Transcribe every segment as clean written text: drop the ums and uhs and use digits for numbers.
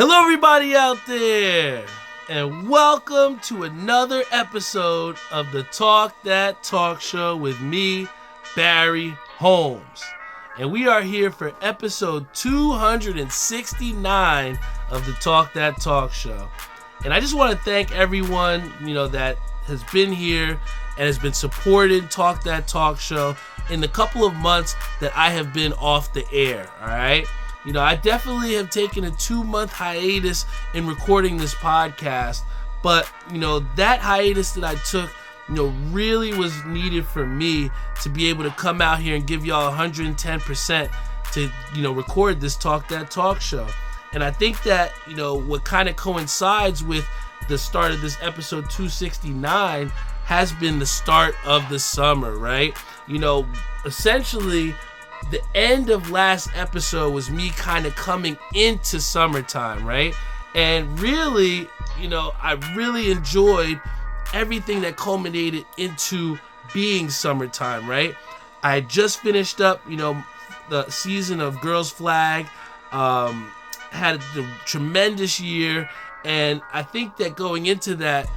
Hello everybody out there, and welcome to another episode of the Talk That Talk Show with me, Barry Holmes. And we are here for episode 269 of the Talk That Talk Show. And I just want to thank everyone, that has been here and has been supporting Talk That Talk Show in the couple of months that I have been off the air, all right? I definitely have taken a 2-month hiatus in recording this podcast, but, that hiatus that I took, really was needed for me to be able to come out here and give y'all 110% to, record this Talk That Talk Show. And I think that, what kind of coincides with the start of this episode 269 has been the start of the summer, right? Essentially, the end of last episode was me kind of coming into summertime, right? And really, I really enjoyed everything that culminated into being summertime, right? I had just finished up, the season of Girls Flag, had a tremendous year, and I think that going into that,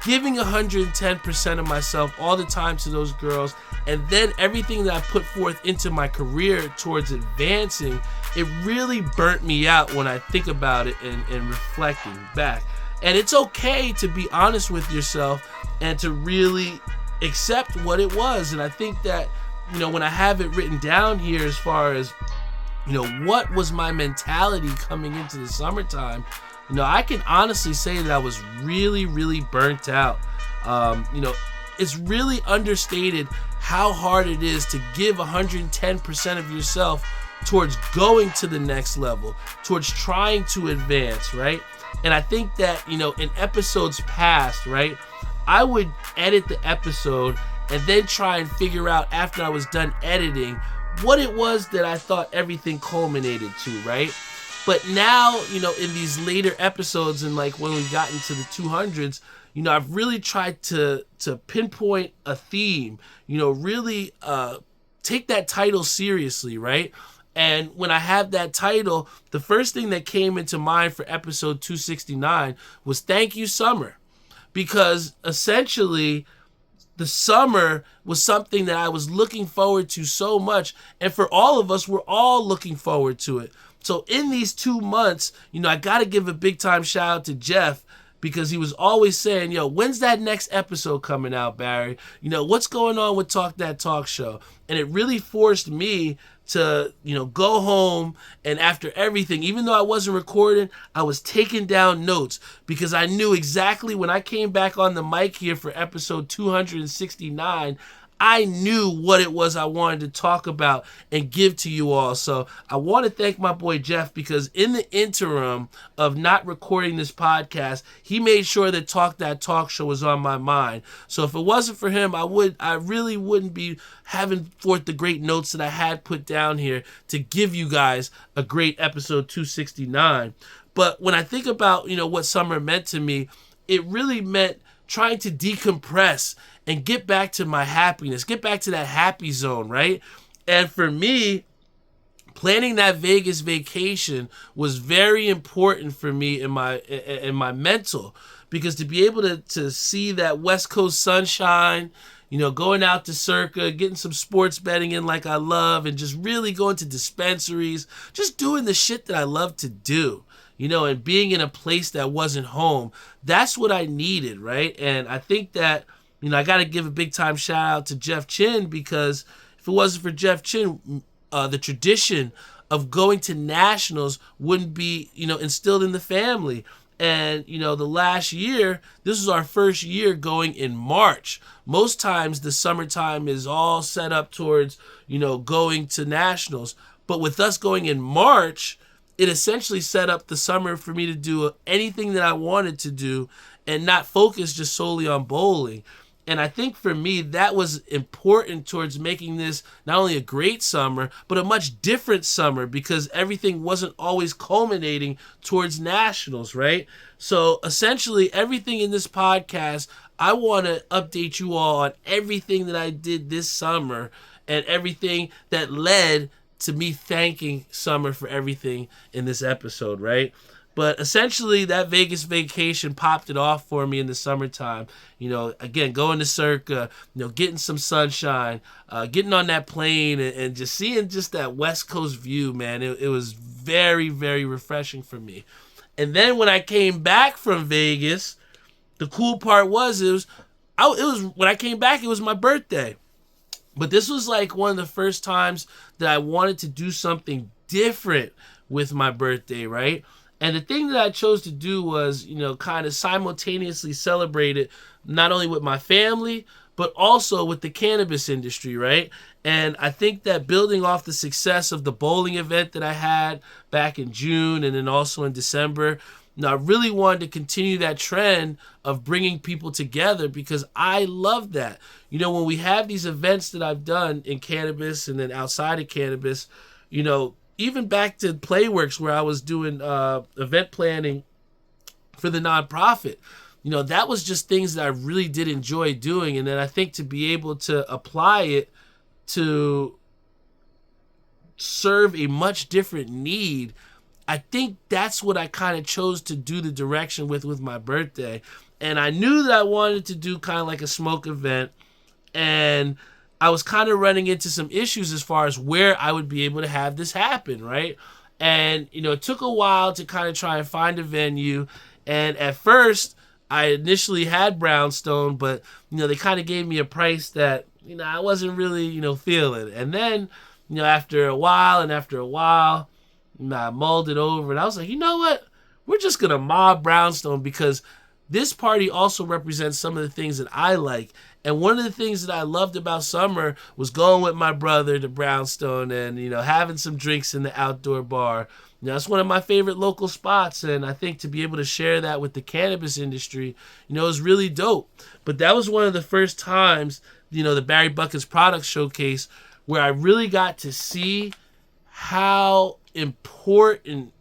giving 110% of myself all the time to those girls, and then everything that I put forth into my career towards advancing, it really burnt me out when I think about it and reflecting back. And it's okay to be honest with yourself and to really accept what it was. And I think that, when I have it written down here as far as, what was my mentality coming into the summertime, I can honestly say that I was really, really burnt out. It's really understated how hard it is to give 110% of yourself towards going to the next level, towards trying to advance, right? And I think that, in episodes past, right, I would edit the episode and then try and figure out after I was done editing what it was that I thought everything culminated to, right? But now, in these later episodes and like when we got into the 200s, I've really tried to pinpoint a theme, really take that title seriously, right? And when I have that title, the first thing that came into mind for episode 269 was Thank You Summer. Because essentially, the summer was something that I was looking forward to so much. And for all of us, we're all looking forward to it. So in these 2 months, I got to give a big time shout out to Jeff, because he was always saying, when's that next episode coming out, Barry? What's going on with Talk That Talk Show? And it really forced me to, go home, and after everything, even though I wasn't recording, I was taking down notes, because I knew exactly when I came back on the mic here for episode 269, I knew what it was I wanted to talk about and give to you all. So I want to thank my boy Jeff, because in the interim of not recording this podcast, he made sure that Talk That Talk Show was on my mind. So if it wasn't for him, I really wouldn't be having forth the great notes that I had put down here to give you guys a great episode 269. But when I think about, what summer meant to me, it really meant trying to decompress and get back to my happiness, get back to that happy zone, right? And for me, planning that Vegas vacation was very important for me in my mental, because to be able to see that West Coast sunshine, going out to Circa, getting some sports betting in like I love, and just really going to dispensaries, just doing the shit that I love to do, and being in a place that wasn't home. That's what I needed, right? And I think that, I got to give a big time shout out to Jeff Chin, because if it wasn't for Jeff Chin, the tradition of going to nationals wouldn't be, instilled in the family. And, the last year, this was our first year going in March. Most times the summertime is all set up towards, going to nationals. But with us going in March, it essentially set up the summer for me to do anything that I wanted to do and not focus just solely on bowling. And I think for me, that was important towards making this not only a great summer, but a much different summer, because everything wasn't always culminating towards nationals, right? So essentially, everything in this podcast, I want to update you all on everything that I did this summer and everything that led to me thanking Summer for everything in this episode, right? But essentially, that Vegas vacation popped it off for me in the summertime. Again, going to Circa, getting some sunshine, getting on that plane, and just seeing just that West Coast view, man. It was very, very refreshing for me. And then when I came back from Vegas, the cool part was when I came back, it was my birthday. But this was like one of the first times that I wanted to do something different with my birthday, right? And the thing that I chose to do was, kind of simultaneously celebrate it, not only with my family, but also with the cannabis industry, right? And I think that building off the success of the bowling event that I had back in June and then also in December, I really wanted to continue that trend of bringing people together because I love that. When we have these events that I've done in cannabis and then outside of cannabis, even back to Playworks where I was doing event planning for the nonprofit, that was just things that I really did enjoy doing. And then I think to be able to apply it to serve a much different need, I think that's what I kind of chose to do the direction with my birthday. And I knew that I wanted to do kind of like a smoke event. And I was kind of running into some issues as far as where I would be able to have this happen, right? And, it took a while to kind of try and find a venue. And at first, I initially had Brownstone, but, they kind of gave me a price that, I wasn't really, feeling. And then, after a while, I mulled it over and I was like, you know what? We're just going to mob Brownstone because this party also represents some of the things that I like. And one of the things that I loved about summer was going with my brother to Brownstone and, having some drinks in the outdoor bar. It's one of my favorite local spots. And I think to be able to share that with the cannabis industry, is really dope. But that was one of the first times, the Barry Buckets Product Showcase where I really got to see how important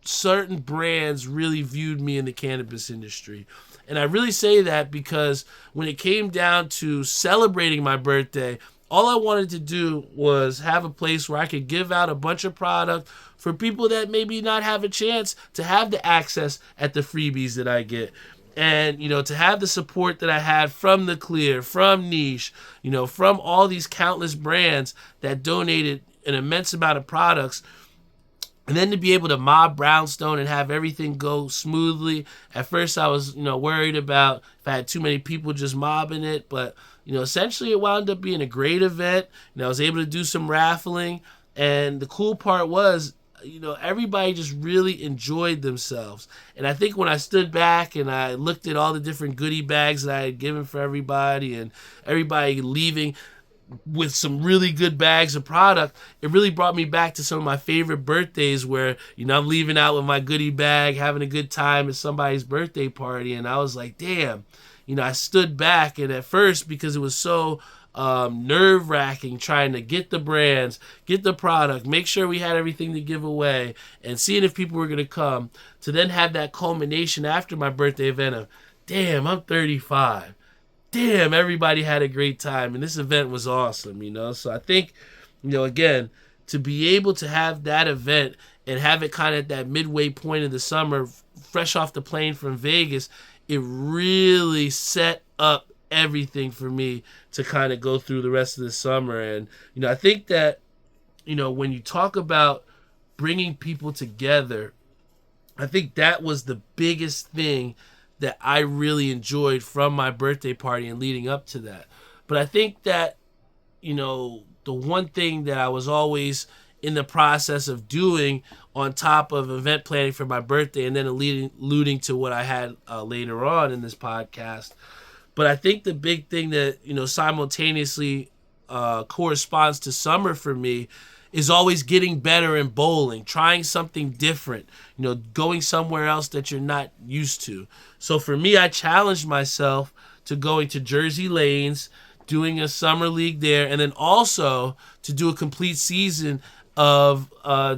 certain brands really viewed me in the cannabis industry. And I really say that because when it came down to celebrating my birthday, all I wanted to do was have a place where I could give out a bunch of product for people that maybe not have a chance to have the access at the freebies that I get. And, to have the support that I had from The Clear, from Niche, from all these countless brands that donated an immense amount of products. And then to be able to mob Brownstone and have everything go smoothly. At first I was, worried about if I had too many people just mobbing it. But, essentially it wound up being a great event. I was able to do some raffling. And the cool part was, everybody just really enjoyed themselves. And I think when I stood back and I looked at all the different goodie bags that I had given for everybody and everybody leaving with some really good bags of product, it really brought me back to some of my favorite birthdays where, I'm leaving out with my goodie bag, having a good time at somebody's birthday party. And I was like, damn, I stood back. And at first, because it was so nerve-wracking trying to get the brands, get the product, make sure we had everything to give away, and seeing if people were going to come, to then have that culmination after my birthday event of, damn, I'm 35. Damn, everybody had a great time, and this event was awesome, So I think, again, to be able to have that event and have it kind of at that midway point of the summer, fresh off the plane from Vegas, it really set up everything for me to kind of go through the rest of the summer. And, I think that, when you talk about bringing people together, I think that was the biggest thing that I really enjoyed from my birthday party and leading up to that. But I think that, the one thing that I was always in the process of doing on top of event planning for my birthday and then alluding to what I had later on in this podcast. But I think the big thing that, simultaneously corresponds to summer for me is always getting better in bowling, trying something different, going somewhere else that you're not used to. So for me, I challenged myself to going to Jersey Lanes, doing a summer league there, and then also to do a complete season of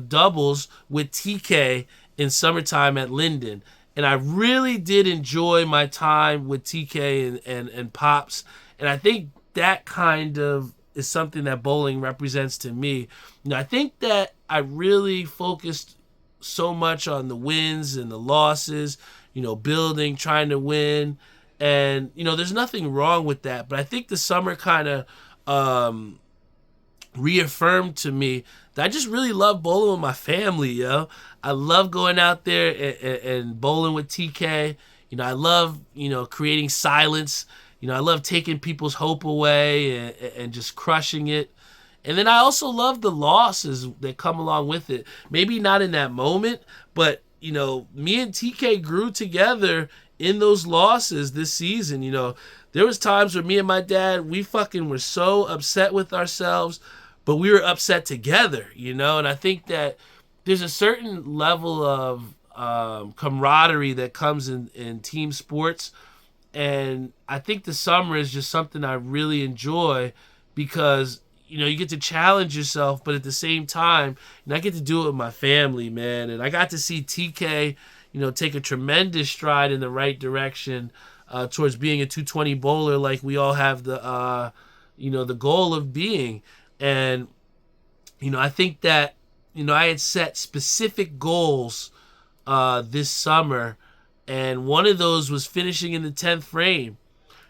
doubles with TK in summertime at Linden. And I really did enjoy my time with TK and Pops. And I think that kind of is something that bowling represents to me. I think that I really focused so much on the wins and the losses, building, trying to win. And, there's nothing wrong with that. But I think the summer kind of reaffirmed to me that I just really love bowling with my family, yo. I love going out there and bowling with TK. I love, creating silence. I love taking people's hope away and just crushing it. And then I also love the losses that come along with it. Maybe not in that moment, but, me and TK grew together in those losses this season. There was times where me and my dad, we fucking were so upset with ourselves, but we were upset together, and I think that there's a certain level of camaraderie that comes in team sports. And I think the summer is just something I really enjoy because, you get to challenge yourself, but at the same time, I get to do it with my family, man. And I got to see TK, take a tremendous stride in the right direction towards being a 220 bowler like we all have the goal of being. And, I think that, I had set specific goals this summer, and one of those was finishing in the 10th frame.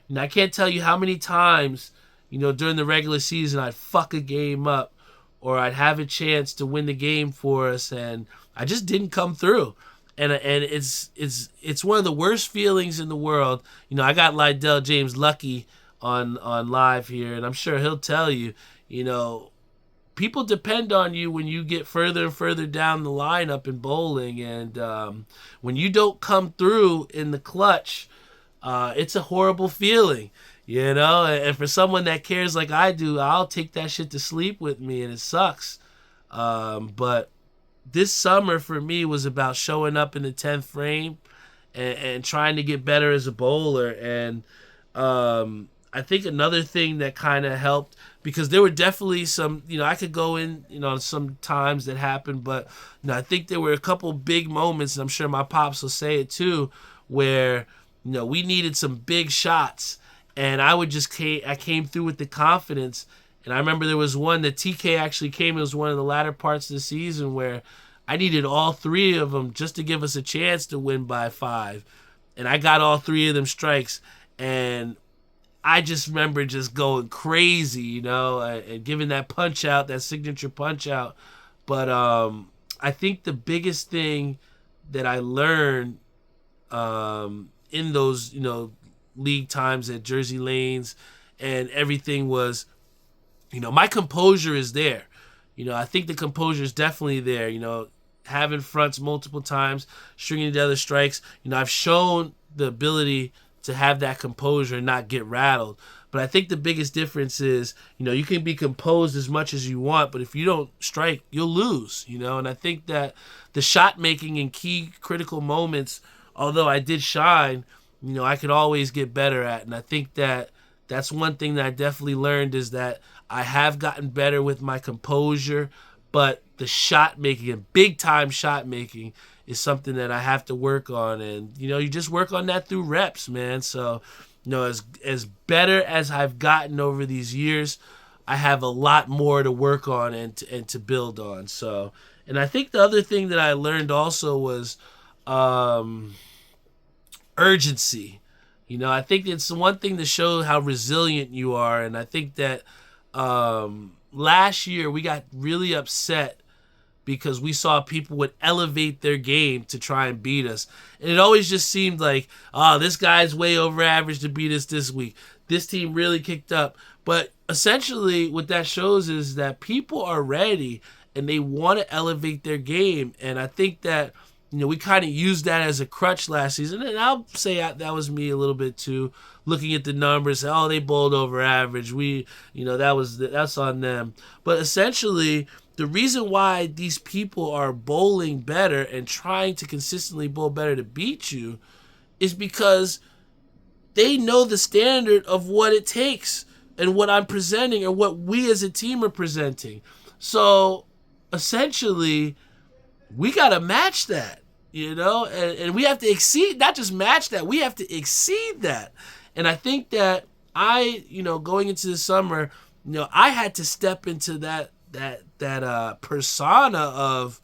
And I can't tell you how many times, during the regular season, I'd fuck a game up or I'd have a chance to win the game for us, and I just didn't come through. And it's one of the worst feelings in the world. I got Lydell James Lucky on live here, and I'm sure he'll tell you, people depend on you when you get further and further down the lineup in bowling, and when you don't come through in the clutch, it's a horrible feeling, And for someone that cares like I do, I'll take that shit to sleep with me, and it sucks. But this summer for me was about showing up in the 10th frame and trying to get better as a bowler. And I think another thing that kind of helped, because there were definitely some, I could go in, some times that happened, but I think there were a couple big moments, and I'm sure my pops will say it too, where, we needed some big shots, and I came through with the confidence. And I remember there was one that TK actually came. It was one of the latter parts of the season where I needed all three of them just to give us a chance to win by 5. And I got all three of them strikes. And I just remember just going crazy, and giving that punch out, that signature punch out. But I think the biggest thing that I learned in those, league times at Jersey Lanes and everything was, my composure is there. I think the composure is definitely there. Having fronts multiple times, stringing together strikes. I've shown the ability to have that composure and not get rattled. But I think the biggest difference is, you can be composed as much as you want, but if you don't strike, you'll lose, And I think that the shot making in key critical moments, although I did shine, I could always get better at. And I think that that's one thing that I definitely learned is that I have gotten better with my composure, but the shot making and big time shot making is something that I have to work on. And, you just work on that through reps, man. So, as better as I've gotten over these years, I have a lot more to work on and to build on. So, and I think the other thing that I learned also was urgency. I think it's one thing to show how resilient you are. And I think that last year we got really upset because we saw people would elevate their game to try and beat us. And it always just seemed like, this guy's way over average to beat us this week. This team really kicked up. But essentially what that shows is that people are ready and they want to elevate their game. And I think that, we kind of used that as a crutch last season. And I'll say that was me a little bit too, looking at the numbers. They bowled over average. That's on them. But essentially, the reason why these people are bowling better and trying to consistently bowl better to beat you is because they know the standard of what it takes and what I'm presenting or what we as a team are presenting. So essentially, we got to match that, and we have to exceed, not just match that, we have to exceed that. And I think that going into the summer, I had to step into that persona of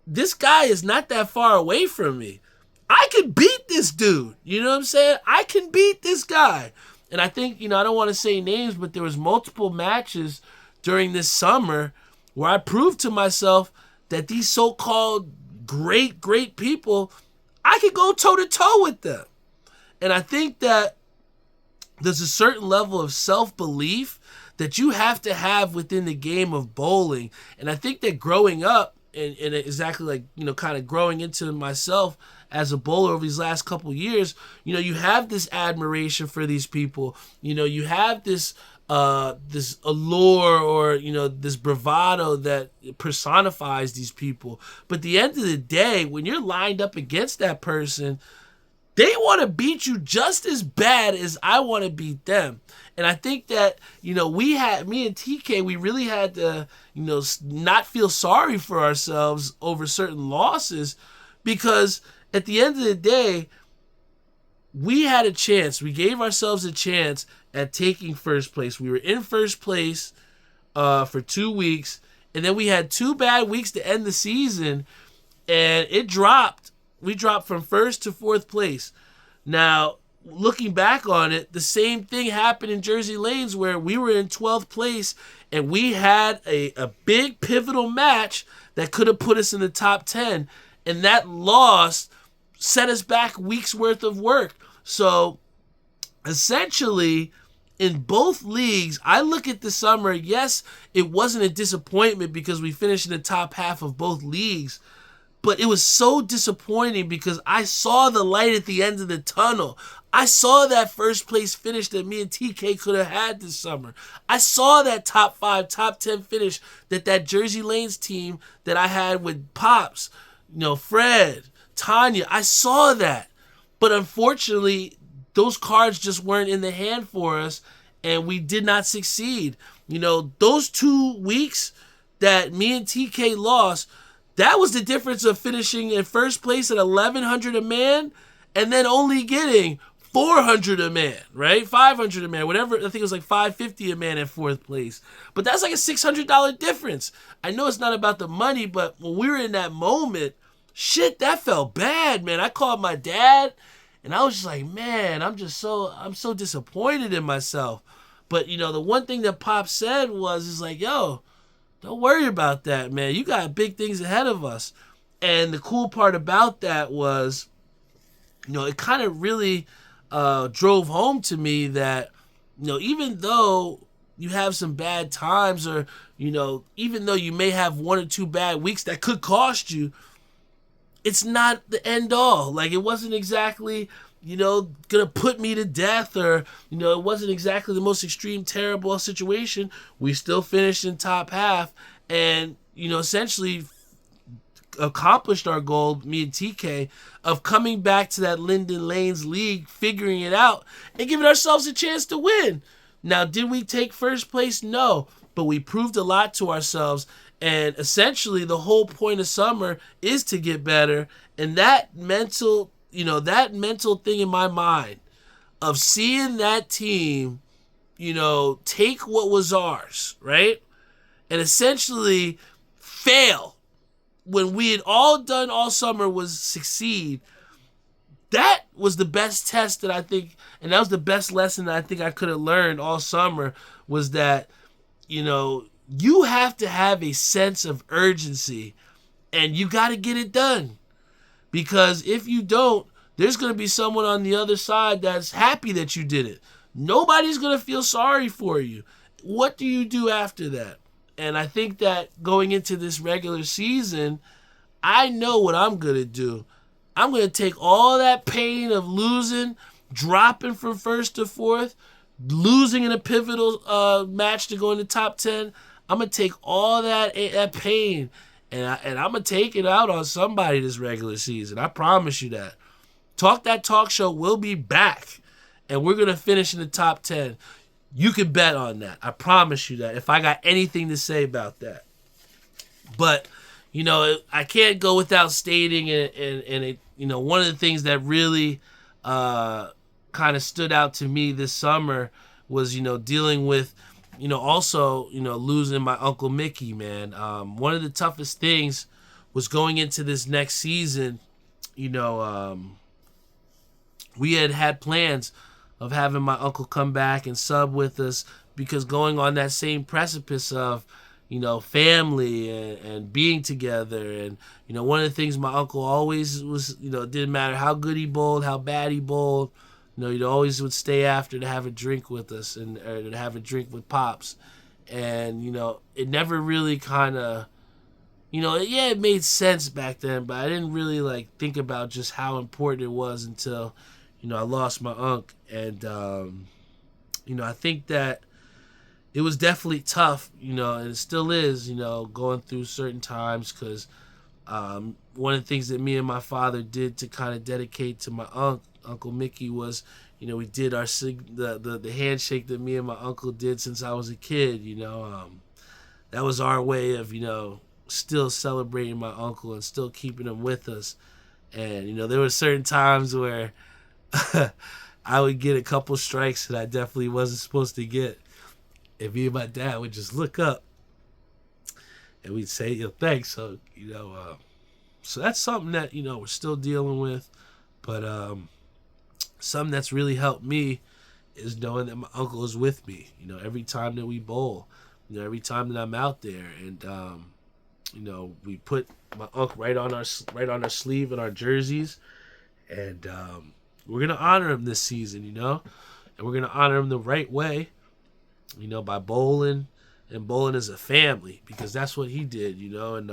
this guy is not that far away from me. I can beat this dude. You know what I'm saying? I can beat this guy. And I think, I don't want to say names, but there was multiple matches during this summer where I proved to myself that these so-called great people, I could go toe-to-toe with them. And I think that there's a certain level of self-belief that you have to have within the game of bowling. And I think that growing up, and exactly like, kind of growing into myself as a bowler over these last couple years, you have this admiration for these people. You have this this allure or, this bravado that personifies these people. But at the end of the day, when you're lined up against that person, they want to beat you just as bad as I want to beat them. And I think that, me and TK, we really had to, not feel sorry for ourselves over certain losses, because at the end of the day, we had a chance. We gave ourselves a chance at taking first place. We were in first place for 2 weeks, and then we had 2 bad weeks to end the season, and it dropped. We dropped from first to 4th place. Now, looking back on it, the same thing happened in Jersey Lanes, where we were in 12th place and we had a big pivotal match that could have put us in the top 10. And that loss set us back weeks worth of work. So essentially, in both leagues, I look at the summer, yes, it wasn't a disappointment because we finished in the top half of both leagues. But it was so disappointing because I saw the light at the end of the tunnel. I saw that first place finish that me and TK could have had this summer. I saw that top 5, top 10 finish that Jersey Lanes team that I had with Pops, Fred, Tanya. I saw that. But unfortunately, those cards just weren't in the hand for us, and we did not succeed. Those 2 weeks that me and TK lost, that was the difference of finishing in first place at $1,100 a man and then only getting $400 a man, right? $500 a man, whatever. I think it was like $550 a man at 4th place. But that's like a $600 difference. I know it's not about the money, but when we were in that moment, shit, that felt bad, man. I called my dad, and I was just like, man, I'm so disappointed in myself. But, the one thing that Pop said was like, yo, don't worry about that, man. You got big things ahead of us. And the cool part about that was, it kind of really drove home to me that, even though you have some bad times or, even though you may have 1 or 2 bad weeks that could cost you, it's not the end all. Like, it wasn't exactly, gonna put me to death or, it wasn't exactly the most extreme, terrible situation. We still finished in top half and, essentially accomplished our goal, me and TK, of coming back to that Linden Lanes league, figuring it out, and giving ourselves a chance to win. Now, did we take first place? No, but we proved a lot to ourselves. And essentially, the whole point of summer is to get better. And that mental thing in my mind of seeing that team, take what was ours, right? And essentially fail when we had all done all summer was succeed. That was the best test that I think, and that was the best lesson that I think I could have learned all summer, was that, you have to have a sense of urgency and you got to get it done. Because if you don't, there's going to be someone on the other side that's happy that you did it. Nobody's going to feel sorry for you. What do you do after that? And I think that going into this regular season, I know what I'm going to do. I'm going to take all that pain of losing, dropping from first to 4th, losing in a pivotal match to go in the top 10. I'm going to take all that pain and I'm going to take it out on somebody this regular season. I promise you that. Talk That Talk Show will be back, and we're going to finish in the top 10. You can bet on that. I promise you that, if I got anything to say about that. But, I can't go without stating, and one of the things that really kind of stood out to me this summer was, dealing with, also, losing my Uncle Mickey, man. One of the toughest things was going into this next season, you know, we had plans of having my uncle come back and sub with us, because going on that same precipice of, you know, family and being together. And, you know, one of the things my uncle always was, you know, it didn't matter how good he bowled, how bad he bowled, you know, he always would stay after to have a drink with us and or to have a drink with Pops. And, you know, it never really kind of, you know, yeah, it made sense back then, but I didn't really like think about just how important it was until, you know, I lost my uncle. And, you know, I think that it was definitely tough, you know, and it still is, you know, going through certain times, because one of the things that me and my father did to kind of dedicate to my Uncle Mickey was, you know, we did the handshake that me and my uncle did since I was a kid, you know. That was our way of, you know, still celebrating my uncle and still keeping him with us. And, you know, there were certain times where I would get a couple strikes that I definitely wasn't supposed to get. And me and my dad would just look up and we'd say, yo, thanks. So, you know, so that's something that, you know, we're still dealing with. But something that's really helped me is knowing that my uncle is with me, you know, every time that we bowl, you know, every time that I'm out there. And, you know, we put my uncle right on our sleeve in our jerseys. And we're going to honor him this season, you know, and we're going to honor him the right way, you know, by bowling and bowling as a family, because that's what he did, you know. And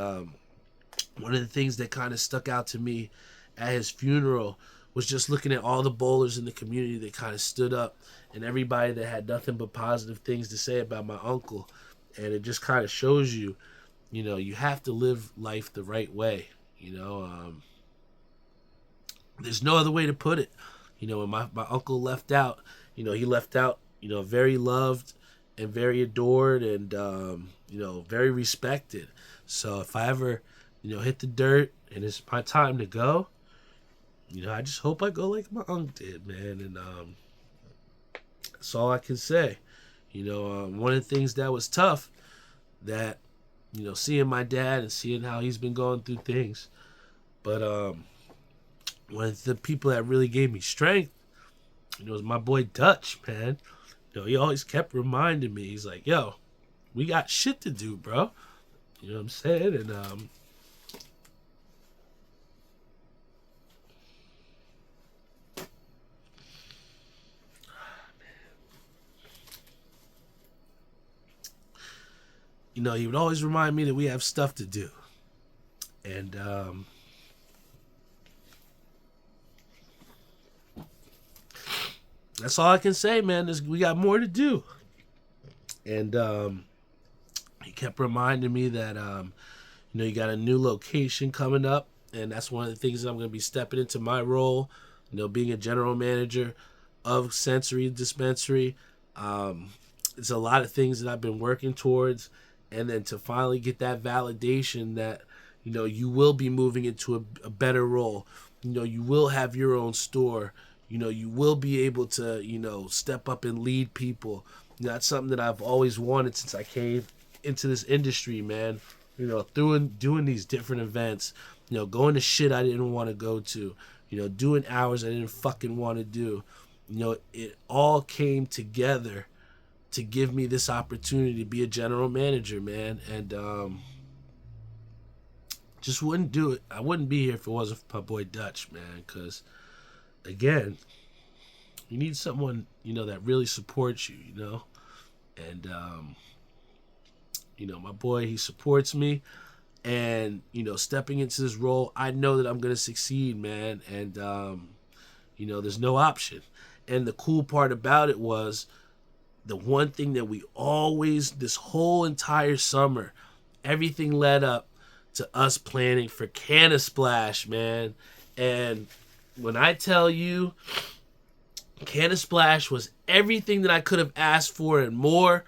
one of the things that kind of stuck out to me at his funeral was just looking at all the bowlers in the community that kind of stood up, and everybody that had nothing but positive things to say about my uncle. And it just kind of shows you, you know, you have to live life the right way, you know. There's no other way to put it. You know, when my uncle left out, you know, he left out, you know, very loved and very adored and, you know, very respected. So if I ever, you know, hit the dirt and it's my time to go, you know, I just hope I go like my uncle did, man. And that's all I can say. You know, one of the things that was tough, that, you know, seeing my dad and seeing how he's been going through things. But one of the people that really gave me strength, you know, was my boy Dutch, man. You know, he always kept reminding me, he's like, yo, we got shit to do, bro. You know what I'm saying? And you know, he would always remind me that we have stuff to do. And that's all I can say, man. We got more to do. And he kept reminding me that, you know, you got a new location coming up. And that's one of the things that I'm going to be stepping into my role, you know, being a general manager of Sensory Dispensary. It's a lot of things that I've been working towards. And then to finally get that validation that, you know, you will be moving into a better role. You know, you will have your own store. You know, you will be able to, you know, step up and lead people. You know, that's something that I've always wanted since I came into this industry, man. You know, doing these different events, you know, going to shit I didn't want to go to, you know, doing hours I didn't fucking want to do. You know, it all came together to give me this opportunity to be a general manager, man. And just wouldn't do it. I wouldn't be here if it wasn't for my boy Dutch, man, because again, you need someone, you know, that really supports you, you know. And you know, my boy, he supports me. And, you know, stepping into this role, I know that I'm going to succeed, man. And you know, there's no option. And the cool part about it was, the one thing that we always, this whole entire summer, everything led up to us planning for Cannabis, man. And when I tell you, Cannabis was everything that I could have asked for and more.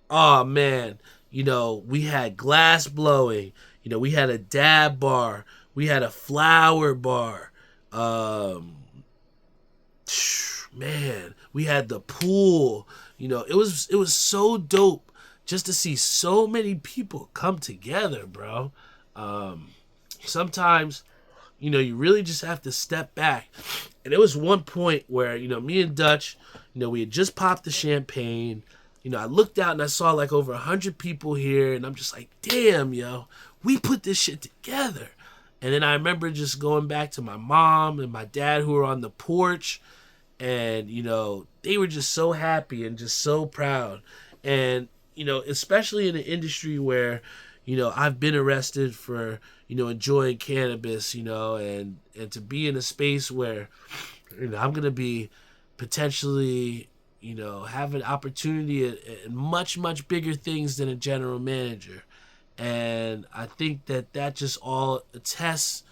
Oh, man. You know, we had glass blowing. You know, we had a dab bar. We had a flower bar. Man, we had the pool. You know, it was so dope just to see so many people come together, bro. sometimes, you really just have to step back. And there was one point where, me and Dutch, we had just popped the champagne. I looked out and I saw like over 100 people here, and I'm just like, damn, we put this shit together. And then I remember just going back to my mom and my dad who were on the porch, and, they were just so happy and just so proud. And, especially in an industry where, I've been arrested for, enjoying cannabis, and to be in a space where, I'm going to be potentially, have an opportunity at much, much bigger things than a general manager. And I think that just all attests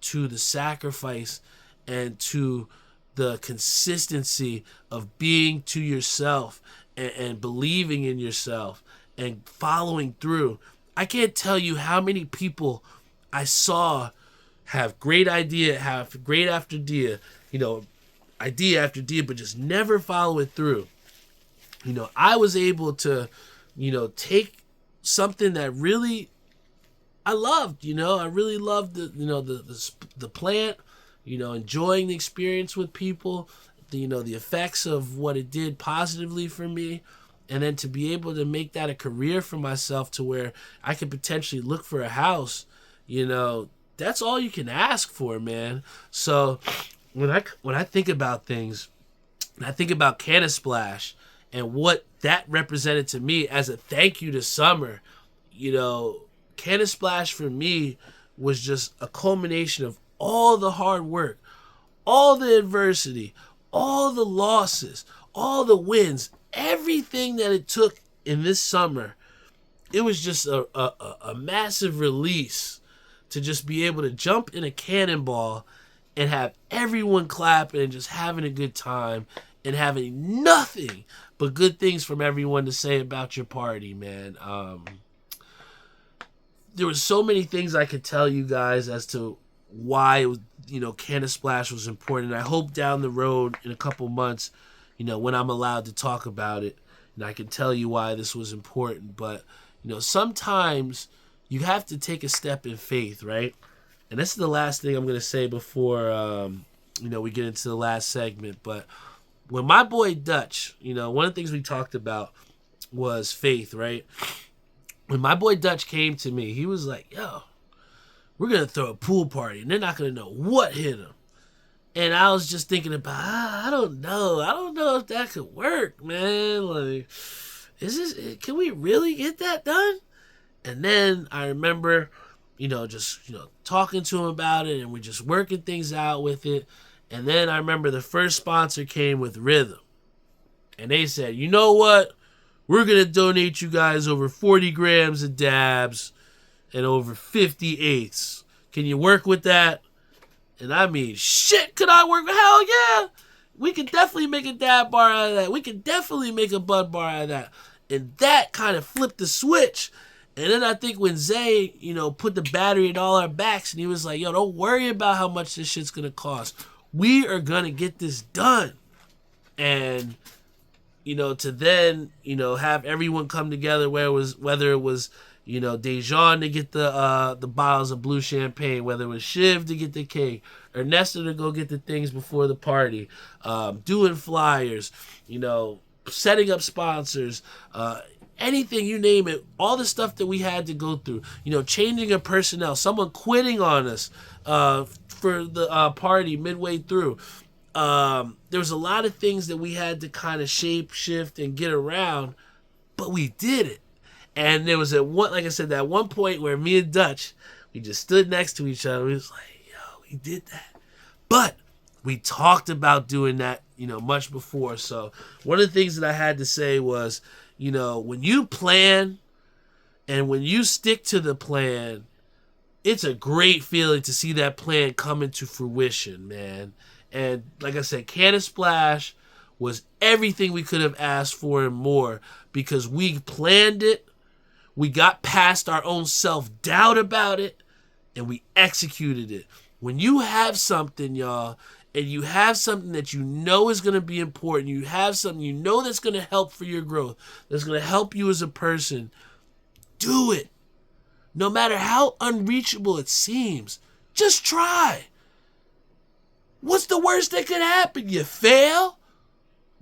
to the sacrifice and to the consistency of being to yourself and believing in yourself and following through. I can't tell you how many people I saw have great idea, have great after idea, idea after idea, but just never follow it through. I was able to, take something that really I loved. I really loved the plant. Enjoying the experience with people. The effects of what it did positively for me. And then to be able to make that a career for myself to where I could potentially look for a house, that's all you can ask for, man. So when I think about things, and I think about Cannabis and what that represented to me as a thank you to Summer, Cannabis for me was just a culmination of all the hard work, all the adversity, all the losses, all the wins, everything that it took in this summer. It was just a massive release to just be able to jump in a cannonball and have everyone clapping and just having a good time and having nothing but good things from everyone to say about your party, man. There were so many things I could tell you guys as to why it was, Cannabis was important. And I hope down the road in a couple months, when I'm allowed to talk about it, and I can tell you why this was important. But, sometimes you have to take a step in faith, right? And this is the last thing I'm going to say before, we get into the last segment. But when my boy Dutch, one of the things we talked about was faith, right? When my boy Dutch came to me, he was like, yo, we're going to throw a pool party, and they're not going to know what hit them. And I was just thinking about, I don't know if that could work, man. Like, can we really get that done? And then I remember, just, talking to him about it, and we're just working things out with it. And then I remember the first sponsor came with Rhythm. And they said, you know what? We're going to donate you guys over 40 grams of dabs and over 50 eighths. Can you work with that? And I mean, shit, could I work? Hell yeah. We could definitely make a dab bar out of that. We could definitely make a bud bar out of that. And that kind of flipped the switch. And then I think when Zay, put the battery in all our backs and he was like, yo, don't worry about how much this shit's going to cost. We are going to get this done. And, to then, have everyone come together whether it was, Dejan to get the bottles of blue champagne, whether it was Shiv to get the cake, Ernesto to go get the things before the party, doing flyers, setting up sponsors, anything, you name it, all the stuff that we had to go through, changing of personnel, someone quitting on us for the party midway through. There was a lot of things that we had to kind of shape, shift, and get around, but we did it. And there was that one point where me and Dutch, we just stood next to each other. We was like, yo, we did that. But we talked about doing that, much before. So one of the things that I had to say was, when you plan and when you stick to the plan, it's a great feeling to see that plan come into fruition, man. And like I said, Cannabis was everything we could have asked for and more because we planned it. We got past our own self-doubt about it, and we executed it. When you have something, y'all, and you have something that is going to be important, you have something that's going to help for your growth, that's going to help you as a person, do it. No matter how unreachable it seems, just try. What's the worst that could happen? You fail,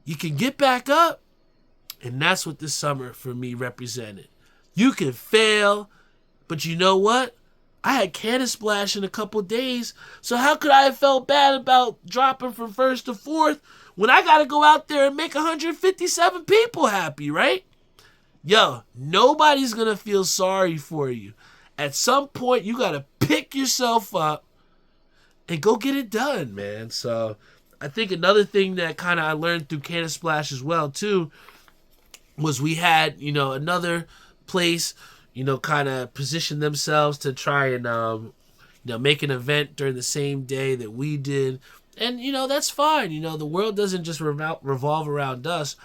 you can get back up, and that's what this summer for me represented. You can fail, but you know what? I had Cannabis in a couple days, so how could I have felt bad about dropping from first to fourth when I got to go out there and make 157 people happy, right? Yo, nobody's going to feel sorry for you. At some point, you got to pick yourself up and go get it done, man. So I think another thing that kind of I learned through Cannabis as well, too, was we had, another place, kind of position themselves to try and, make an event during the same day that we did. And, that's fine. The world doesn't just revolve around us.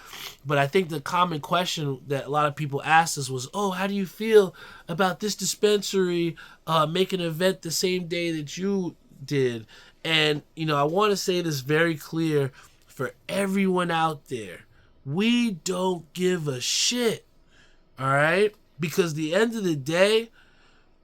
But I think the common question that a lot of people asked us was, oh, how do you feel about this dispensary making an event the same day that you did? And, I want to say this very clear for everyone out there. We don't give a shit. All right? Because the end of the day,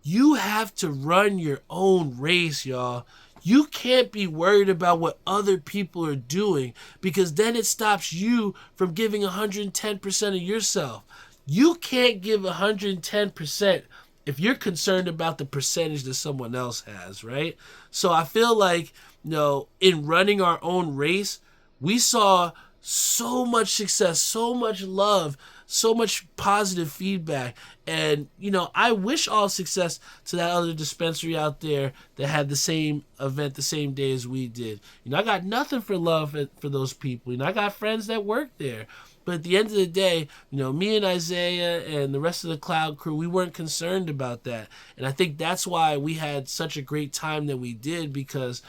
you have to run your own race, y'all. You can't be worried about what other people are doing because then it stops you from giving 110% of yourself. You can't give 110% if you're concerned about the percentage that someone else has, right? So I feel like, in running our own race, we saw so much success, so much love, so much positive feedback. And, I wish all success to that other dispensary out there that had the same event the same day as we did. I got nothing for love for those people. I got friends that work there. But at the end of the day, me and Isaiah and the rest of the Cloud crew, we weren't concerned about that. And I think that's why we had such a great time that we did, because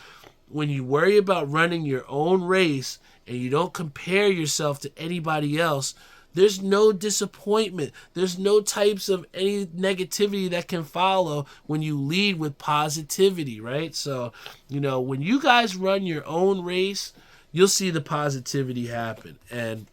when you worry about running your own race and you don't compare yourself to anybody else, there's no disappointment. There's no types of any negativity that can follow when you lead with positivity, right? So, when you guys run your own race, you'll see the positivity happen. And,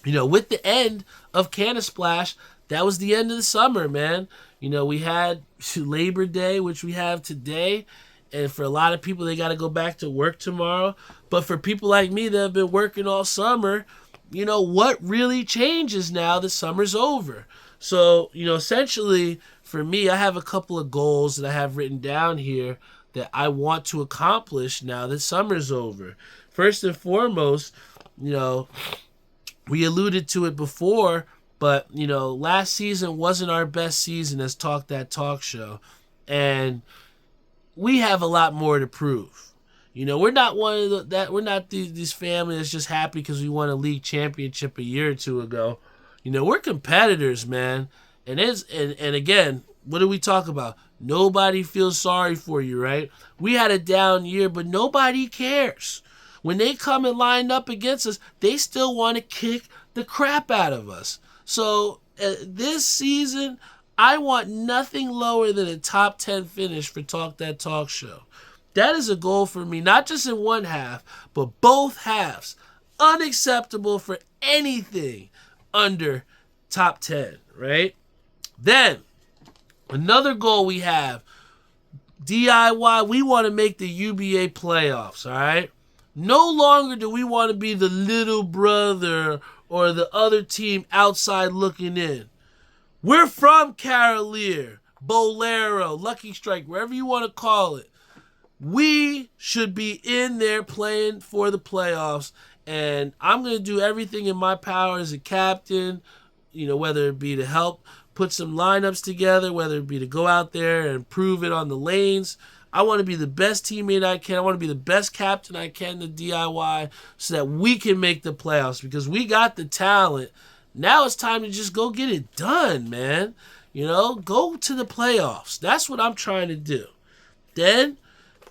with the end of Cannabis, that was the end of the summer, man. We had Labor Day, which we have today. And for a lot of people, they got to go back to work tomorrow. But for people like me that have been working all summer, what really changes now that summer's over? So, essentially, for me, I have a couple of goals that I have written down here that I want to accomplish now that summer's over. First and foremost, we alluded to it before, but, last season wasn't our best season as Talk That Talk Show. And we have a lot more to prove. We're not we're not these family that's just happy because we won a league championship a year or two ago. We're competitors, man. And again, what do we talk about? Nobody feels sorry for you, right? We had a down year, but nobody cares. When they come and line up against us, they still want to kick the crap out of us. So this season, I want nothing lower than a top 10 finish for Talk That Talk Show. That is a goal for me, not just in one half, but both halves. Unacceptable for anything under top 10, right? Then, another goal we have, DIY, we want to make the UBA playoffs, all right? No longer do we want to be the little brother or the other team outside looking in. We're from Carolier, Bolero, Lucky Strike, wherever you want to call it. We should be in there playing for the playoffs, and I'm going to do everything in my power as a captain, whether it be to help put some lineups together, whether it be to go out there and prove it on the lanes. I want to be the best teammate I can. I want to be the best captain I can to DIY so that we can make the playoffs because we got the talent. Now it's time to just go get it done, man. Go to the playoffs. That's what I'm trying to do. Then,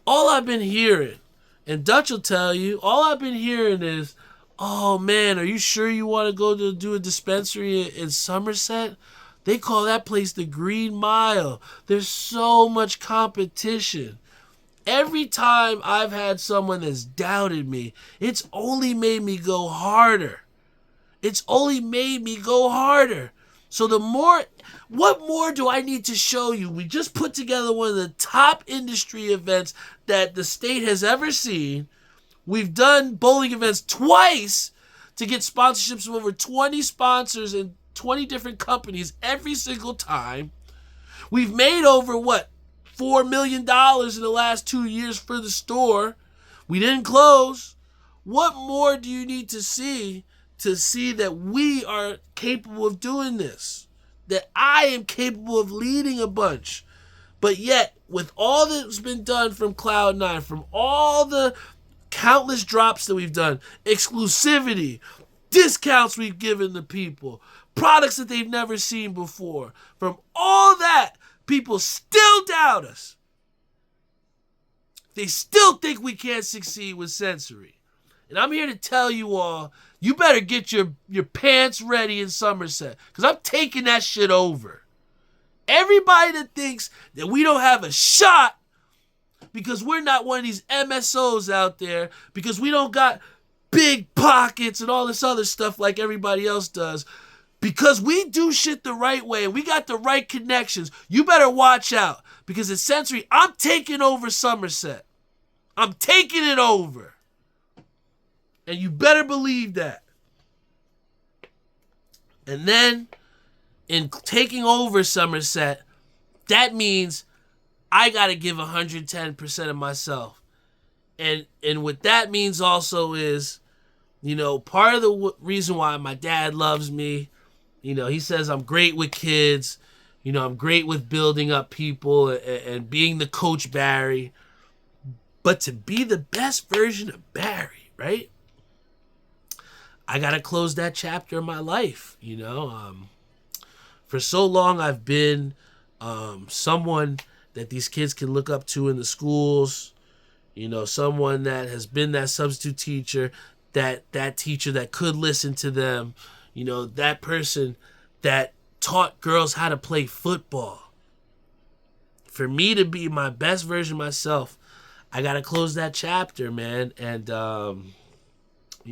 all I've been hearing, and Dutch will tell you, all I've been hearing is, oh man, are you sure you want to go to do a dispensary in Somerset? They call that place the Green Mile. There's so much competition. Every time I've had someone that's doubted me, it's only made me go harder. It's only made me go harder. So what more do I need to show you? We just put together one of the top industry events that the state has ever seen. We've done bowling events twice to get sponsorships from over 20 sponsors and 20 different companies every single time. We've made over, $4 million in the last 2 years for the store. We didn't close. What more do you need to see that we are capable of doing this? That I am capable of leading a bunch. But yet, with all that's been done from Cloud9, from all the countless drops that we've done, exclusivity, discounts we've given the people, products that they've never seen before, from all that, people still doubt us. They still think we can't succeed with Sensory. And I'm here to tell you all, you better get your pants ready in Somerset, because I'm taking that shit over. Everybody that thinks that we don't have a shot because we're not one of these MSOs out there, because we don't got big pockets and all this other stuff like everybody else does, because we do shit the right way and we got the right connections, you better watch out. Because at Sensory, I'm taking over Somerset. I'm taking it over. And you better believe that. And then, in taking over Somerset, that means I got to give 110% of myself. And what that means also is, part of the reason why my dad loves me, he says I'm great with kids, I'm great with building up people and being the coach Barry. But to be the best version of Barry, right? I got to close that chapter of my life, For so long, I've been someone that these kids can look up to in the schools, someone that has been that substitute teacher, that teacher that could listen to them, that person that taught girls how to play football. For me to be my best version of myself, I got to close that chapter, man. And,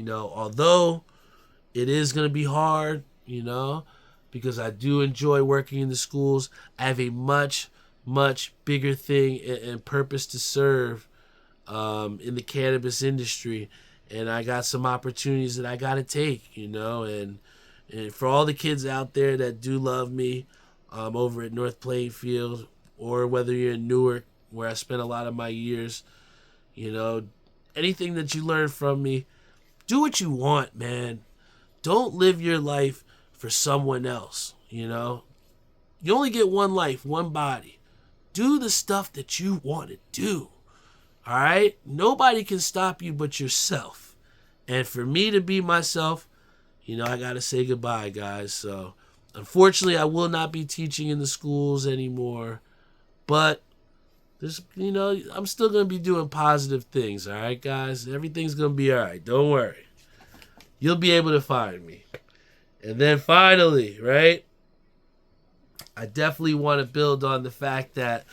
although it is going to be hard, because I do enjoy working in the schools, I have a much, much bigger thing and purpose to serve in the cannabis industry. And I got some opportunities that I got to take, and for all the kids out there that do love me over at North Plainfield, or whether you're in Newark, where I spent a lot of my years, anything that you learn from me, do what you want, man. Don't live your life for someone else, You only get one life, one body. Do the stuff that you want to do, all right? Nobody can stop you but yourself. And for me to be myself, I got to say goodbye, guys. So, unfortunately, I will not be teaching in the schools anymore. But, I'm still going to be doing positive things, all right, guys? Everything's going to be all right. Don't worry. You'll be able to find me. And then finally, right, I definitely want to build on the fact that,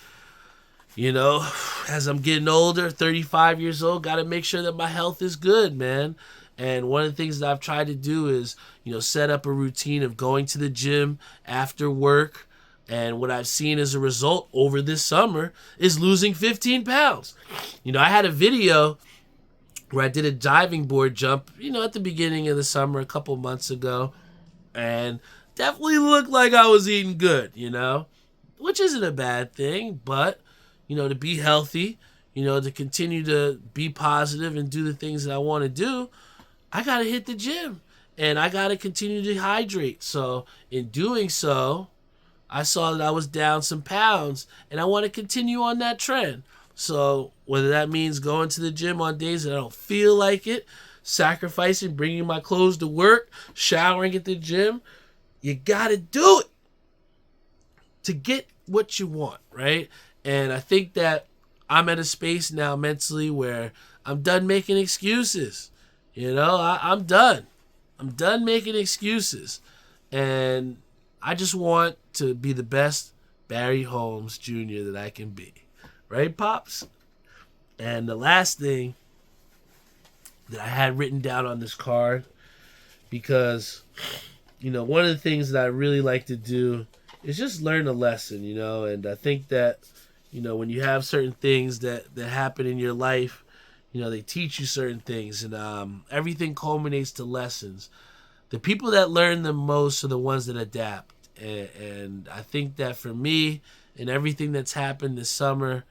as I'm getting older, 35 years old, got to make sure that my health is good, man. And one of the things that I've tried to do is, set up a routine of going to the gym after work. And what I've seen as a result over this summer is losing 15 pounds. I had a video where I did a diving board jump, at the beginning of the summer, a couple months ago. And definitely looked like I was eating good, which isn't a bad thing. But, to be healthy, to continue to be positive and do the things that I want to do, I got to hit the gym and I got to continue to hydrate. So in doing so, I saw that I was down some pounds and I want to continue on that trend. So whether that means going to the gym on days that I don't feel like it, sacrificing, bringing my clothes to work, showering at the gym, you got to do it to get what you want, right? And I think that I'm at a space now mentally where I'm done making excuses. I'm done. I'm done making excuses. And I just want to be the best Barry Holmes Jr. that I can be. Right, Pops? And the last thing that I had written down on this card, because one of the things that I really like to do is just learn a lesson, and I think that, when you have certain things that happen in your life, they teach you certain things, and everything culminates to lessons. The people that learn the most are the ones that adapt. And I think that for me and everything that's happened this summer,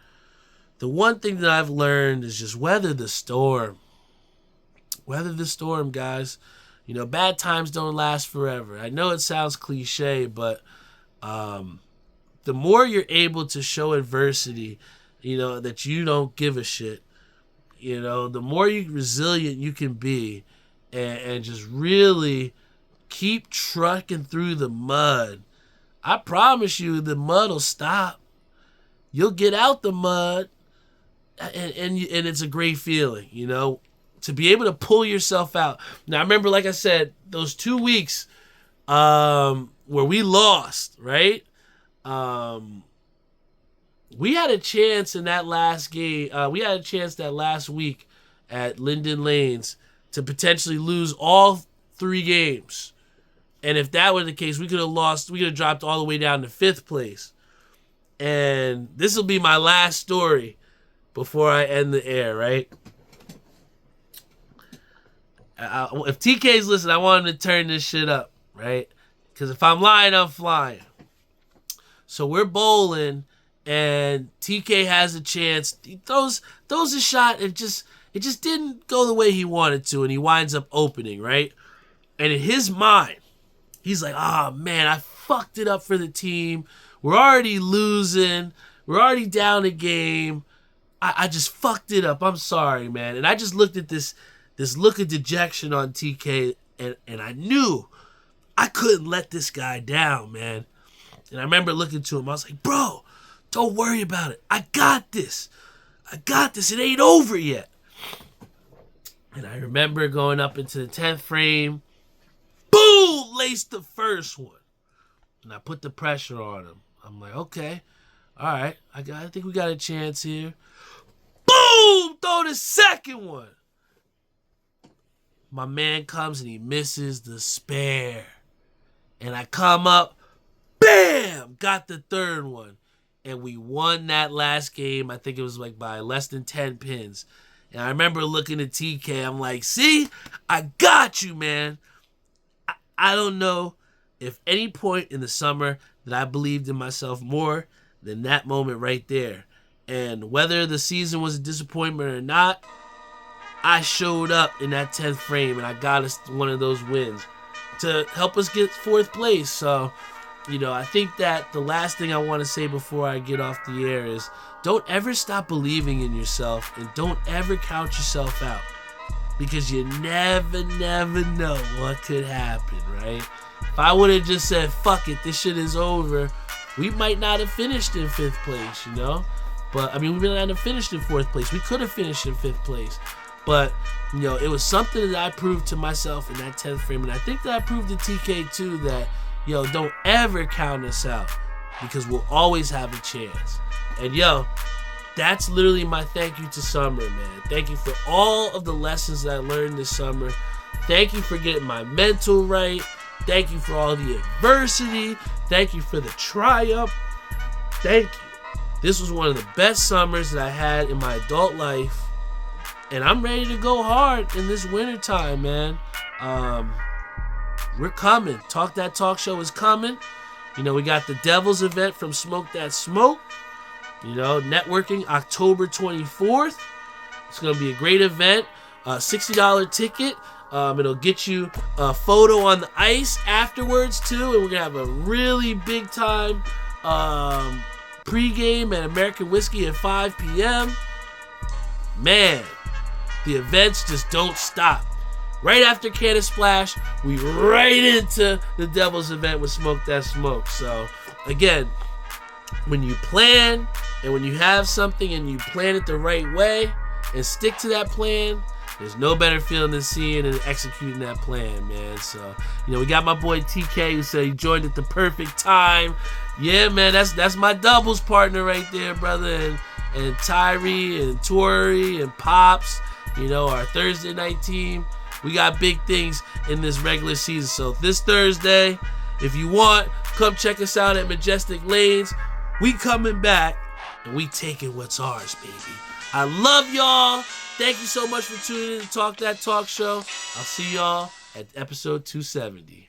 the one thing that I've learned is just weather the storm. Weather the storm, guys. Bad times don't last forever. I know it sounds cliche, but the more you're able to show adversity, that you don't give a shit, the more resilient you can be, and just really keep trucking through the mud. I promise you, the mud will stop. You'll get out the mud, and it's a great feeling, to be able to pull yourself out. Now, I remember, like I said, those 2 weeks where we lost, right? We had a chance in that last game. We had a chance that last week at Linden Lanes to potentially lose all 3 games. And if that were the case, we could have lost. We could have dropped all the way down to 5th place. And this will be my last story before I end the air, right? If TK's listening, I want him to turn this shit up, right? Because if I'm lying, I'm flying. So we're bowling, and TK has a chance. He throws a shot, and it just didn't go the way he wanted to, and he winds up opening, right? And in his mind, he's like, oh, man, I fucked it up for the team. We're already losing. We're already down a game. I just fucked it up. I'm sorry, man. And I just looked at this look of dejection on TK, and I knew I couldn't let this guy down, man. And I remember looking to him. I was like, bro, don't worry about it. I got this. It ain't over yet. And I remember going up into the 10th frame. Boom! Laced the first one. And I put the pressure on him. I'm like, okay. All right. I think we got a chance here. Boom! Throw the second one. My man comes and he misses the spare. And I come up. Bam! Got the third one. And we won that last game. I think it was like by less than 10 pins. And I remember looking at TK. I'm like, see? I got you, man. I don't know if any point in the summer that I believed in myself more than that moment right there. And whether the season was a disappointment or not, I showed up in that 10th frame and I got us one of those wins to help us get 4th place. So, I think that the last thing I want to say before I get off the air is don't ever stop believing in yourself and don't ever count yourself out, because you never know what could happen, right? If I would have just said, fuck it, this shit is over, we might not have finished in 5th place, But, we might not have finished in 4th place. We could have finished in 5th place. But, it was something that I proved to myself in that 10th frame. And I think that I proved to TK too that, don't ever count us out, because we'll always have a chance. And, that's literally my thank you to summer, man. Thank you for all of the lessons that I learned this summer. Thank you for getting my mental right. Thank you for all the adversity. Thank you for the triumph. Thank you. This was one of the best summers that I had in my adult life. And I'm ready to go hard in this wintertime, man. We're coming. Talk That Talk Show is coming. We got the Devil's event from Smoke That Smoke. Networking October 24th. It's going to be a great event. $60 ticket. It'll get you a photo on the ice afterwards, too. And we're going to have a really big time pregame at American Whiskey at 5 p.m. Man, the events just don't stop. Right after Cannabis Splash, we right into the Devil's event with Smoke That Smoke. So, again, when you plan and when you have something and you plan it the right way and stick to that plan, there's no better feeling than seeing and executing that plan, man. So, we got my boy TK who said he joined at the perfect time. Yeah, man, that's my doubles partner right there, brother. And Tyree and Tori and Pops, our Thursday night team. We got big things in this regular season. So this Thursday, if you want, come check us out at Majestic Lanes. We coming back and we taking what's ours, baby. I love y'all. Thank you so much for tuning in to Talk That Talk Show. I'll see y'all at episode 270.